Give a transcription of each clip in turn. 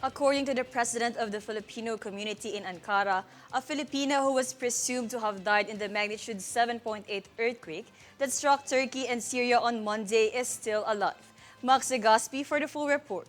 According to the president of the Filipino community in Ankara, a Filipino who was presumed to have died in the magnitude 7.8 earthquake that struck Turkey and Syria on Monday is still alive. Max Legaspi for the full report.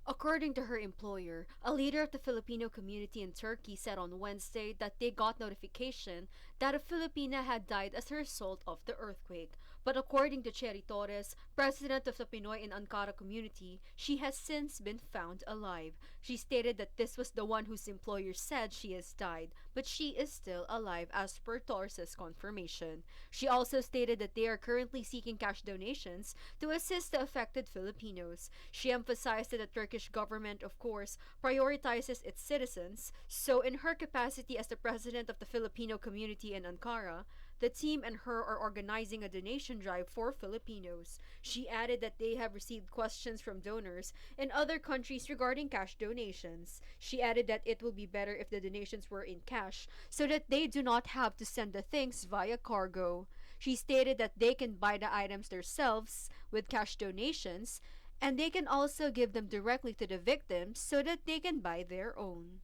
According to her employer, a leader of the Filipino community in Turkey said on Wednesday that they got notification that a Filipina had died as a result of the earthquake. But according to Cherry Torres, president of the Pinoy in Ankara community, she has since been found alive. She stated that this was the one whose employer said she has died, but she is still alive as per Torres' confirmation. She also stated that they are currently seeking cash donations to assist the affected Filipinos. She emphasized that the Turkish government, of course, prioritizes its citizens, so in her capacity as the president of the Filipino community in Ankara, the team and her are organizing a donation drive for Filipinos. She added that they have received questions from donors in other countries regarding cash donations. She added that it will be better if the donations were in cash so that they do not have to send the things via cargo. She stated that they can buy the items themselves with cash donations and they can also give them directly to the victims so that they can buy their own.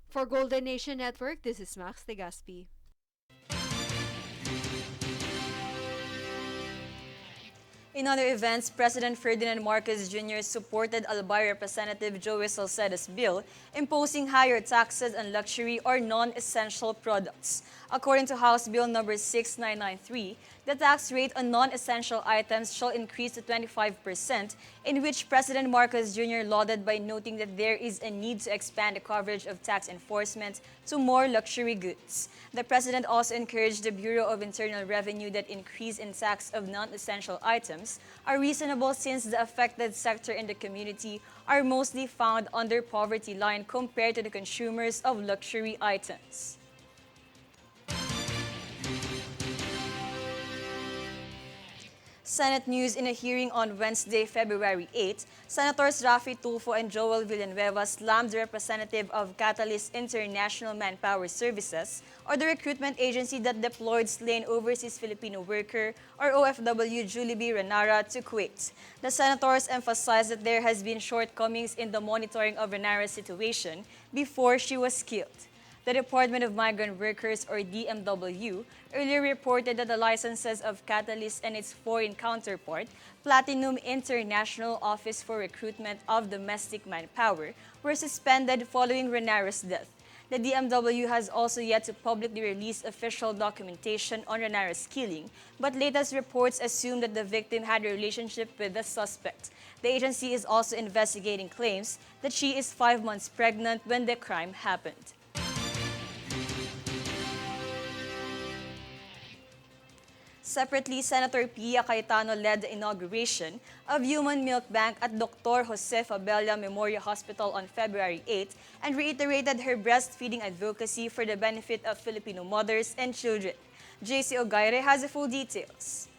For Golden Nation Network, this is Max Legaspi. In other events, President Ferdinand Marcos Jr. supported Albay Representative Joey Salcedo's bill imposing higher taxes on luxury or non-essential products. According to House Bill number 6993, the tax rate on non-essential items shall increase to 25%, in which President Marcos Jr. lauded by noting that there is a need to expand the coverage of tax enforcement to more luxury goods. The President also encouraged the Bureau of Internal Revenue that increase in tax of non-essential items are reasonable since the affected sector in the community are mostly found under poverty line compared to the consumers of luxury items. Senate News. In a hearing on Wednesday, February 8, Senators Rafi Tulfo and Joel Villanueva slammed the representative of Catalyst International Manpower Services, or the recruitment agency that deployed slain overseas Filipino worker, or OFW Julie B. Renara, to Kuwait. The senators emphasized that there has been shortcomings in the monitoring of Renara's situation before she was killed. The Department of Migrant Workers, or DMW, earlier reported that the licenses of Catalyst and its foreign counterpart, Platinum International Office for Recruitment of Domestic Manpower, were suspended following Renara's death. The DMW has also yet to publicly release official documentation on Renara's killing, but latest reports assume that the victim had a relationship with the suspect. The agency is also investigating claims that she is 5 months pregnant when the crime happened. Separately, Senator Pia Cayetano led the inauguration of Human Milk Bank at Dr. Jose Fabella Memorial Hospital on February 8 and reiterated her breastfeeding advocacy for the benefit of Filipino mothers and children. JC Ogaire has the full details.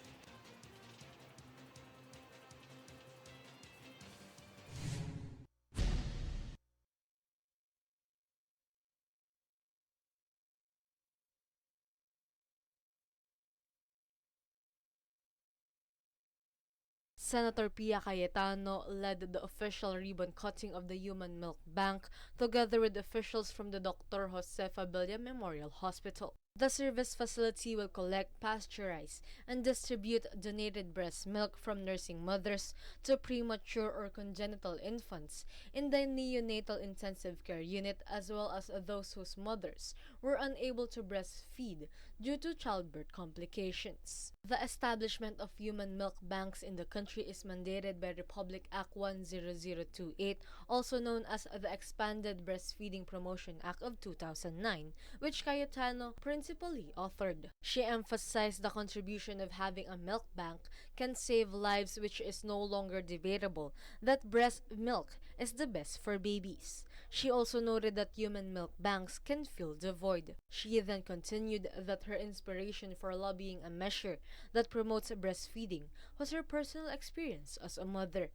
Senator Pia Cayetano led the official ribbon cutting of the Human Milk Bank together with officials from the Dr. Jose Fabella Memorial Hospital. The service facility will collect, pasteurize, and distribute donated breast milk from nursing mothers to premature or congenital infants in the neonatal intensive care unit, as well as those whose mothers were unable to breastfeed due to childbirth complications. The establishment of human milk banks in the country is mandated by Republic Act 10028, also known as the Expanded Breastfeeding Promotion Act of 2009, which Cayetano principally authored. She emphasized the contribution of having a milk bank can save lives, which is no longer debatable that breast milk is the best for babies. She also noted that human milk banks can fill the void. She then continued that her inspiration for lobbying a measure that promotes breastfeeding was her personal experience as a mother.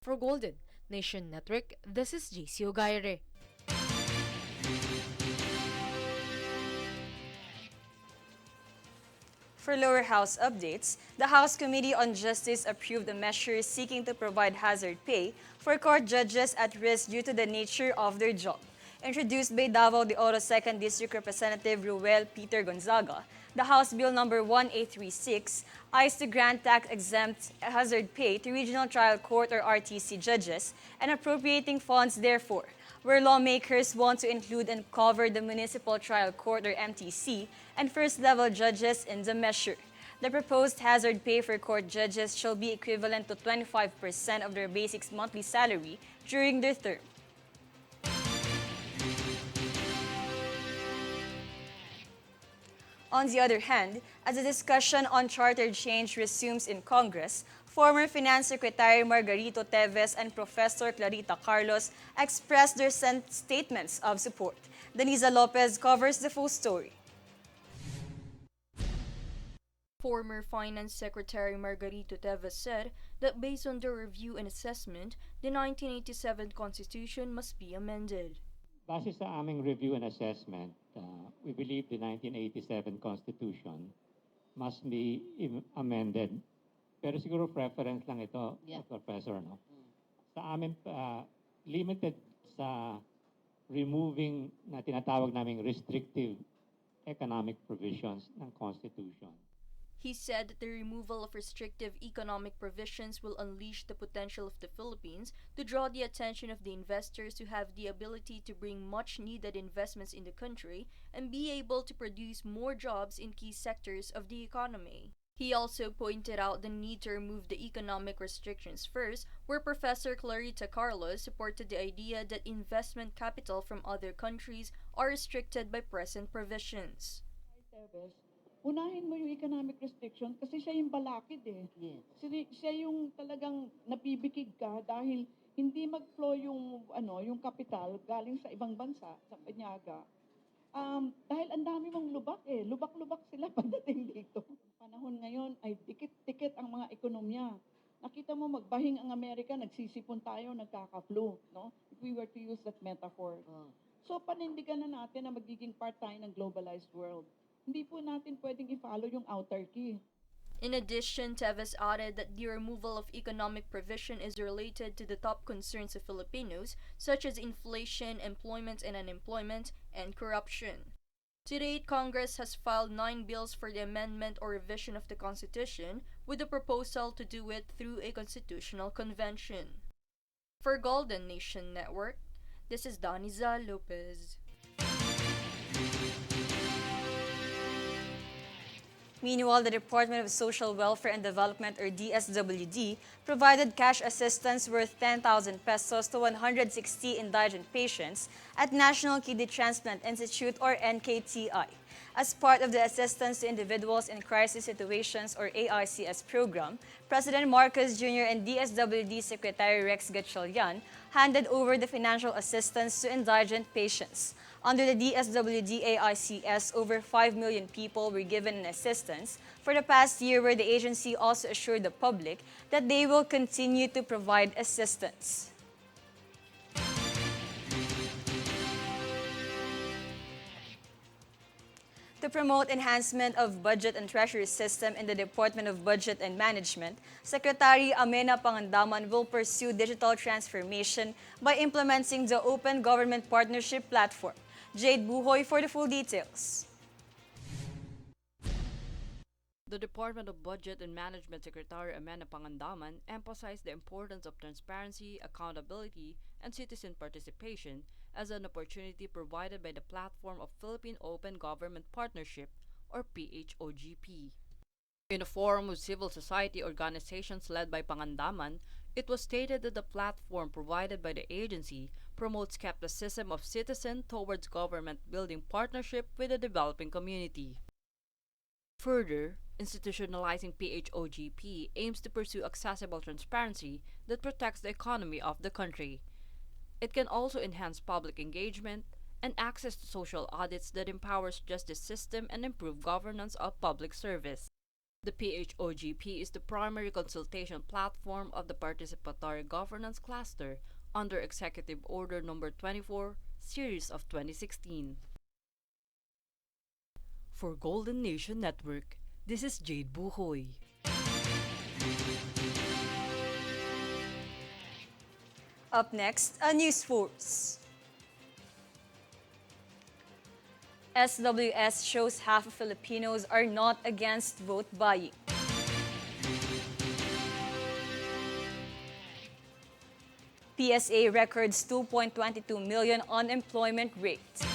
For Golden Nation Network, this is JC Ogaire. For lower house updates, the House Committee on Justice approved a measure seeking to provide hazard pay for court judges at risk due to the nature of their job. Introduced by Davao de Oro 2nd District Representative Ruel Peter Gonzaga, the House Bill number 1836 eyes to grant tax-exempt hazard pay to Regional Trial Court or RTC judges and appropriating funds therefore, where lawmakers want to include and cover the Municipal Trial Court or MTC and first-level judges in the measure. The proposed hazard pay for court judges shall be equivalent to 25% of their basic monthly salary during their term. On the other hand, as the discussion on charter change resumes in Congress, former Finance Secretary Margarito Teves and Professor Clarita Carlos expressed their statements of support. Denisa Lopez covers the full story. Former Finance Secretary Margarito Teves said that based on the review and assessment, the 1987 Constitution must be amended. Base sa aming review and assessment, we believe the 1987 Constitution must be amended. Pero siguro preference lang ito, Professor, no? Sa amin, limited sa removing na tinatawag naming restrictive economic provisions ng Constitution. He said that the removal of restrictive economic provisions will unleash the potential of the Philippines to draw the attention of the investors who have the ability to bring much needed investments in the country and be able to produce more jobs in key sectors of the economy. He also pointed out the need to remove the economic restrictions first, where Professor Clarita Carlos supported the idea that investment capital from other countries are restricted by present provisions. Unahin mo yung economic restriction kasi siya yung balakid eh. Yes. Siya yung talagang napibikig ka dahil hindi mag-flow yung kapital galing sa ibang bansa, sa Banyaga. Dahil ang dami mong lubak eh. Lubak-lubak sila pagdating dito. Panahon ngayon ay dikit-dikit ang mga ekonomiya. Nakita mo magbahing ang Amerika, nagsisipon tayo, nagkaka-flu, no? If we were to use that metaphor. So panindigan na natin na magiging part tayo ng globalized world. Hindi po natin pwedeng i-follow yung autarky. In addition, Teves added that the removal of economic provision is related to the top concerns of Filipinos, such as inflation, employment and unemployment, and corruption. To date, Congress has filed 9 bills for the amendment or revision of the Constitution, with the proposal to do it through a constitutional convention. For Golden Nation Network, this is Daniza Lopez. Meanwhile, the Department of Social Welfare and Development or DSWD provided cash assistance worth 10,000 pesos to 160 indigent patients at National Kidney Transplant Institute or NKTI. As part of the Assistance to Individuals in Crisis Situations or AICS program, President Marcos Jr. and DSWD Secretary Rex Gatchalian handed over the financial assistance to indigent patients. Under the DSWD AICS, over 5 million people were given an assistance for the past year, where the agency also assured the public that they will continue to provide assistance. To promote enhancement of budget and treasury system in the Department of Budget and Management, Secretary Amena Pangandaman will pursue digital transformation by implementing the Open Government Partnership Platform. Jade Buhoy for the full details. The Department of Budget and Management Secretary Amena Pangandaman emphasized the importance of transparency, accountability, and citizen participation as an opportunity provided by the platform of Philippine Open Government Partnership, or PHOGP. In a forum with civil society organizations led by Pangandaman, it was stated that the platform provided by the agency promotes skepticism of citizens towards government-building partnership with the developing community. Further, institutionalizing PHOGP aims to pursue accessible transparency that protects the economy of the country. It can also enhance public engagement and access to social audits that empowers justice system and improve governance of public service. The PHOGP is the primary consultation platform of the Participatory Governance Cluster under Executive Order No. 24, Series of 2016. For Golden Nation Network, This is Jade Buhoy. Up next, a news force. SWS shows half of Filipinos are not against vote buying. PSA records 2.22 million unemployment rate.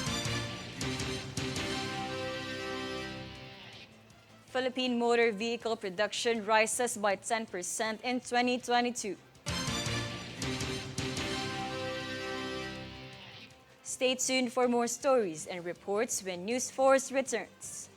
Philippine motor vehicle production rises by 10% in 2022. Stay tuned for more stories and reports when News Force returns.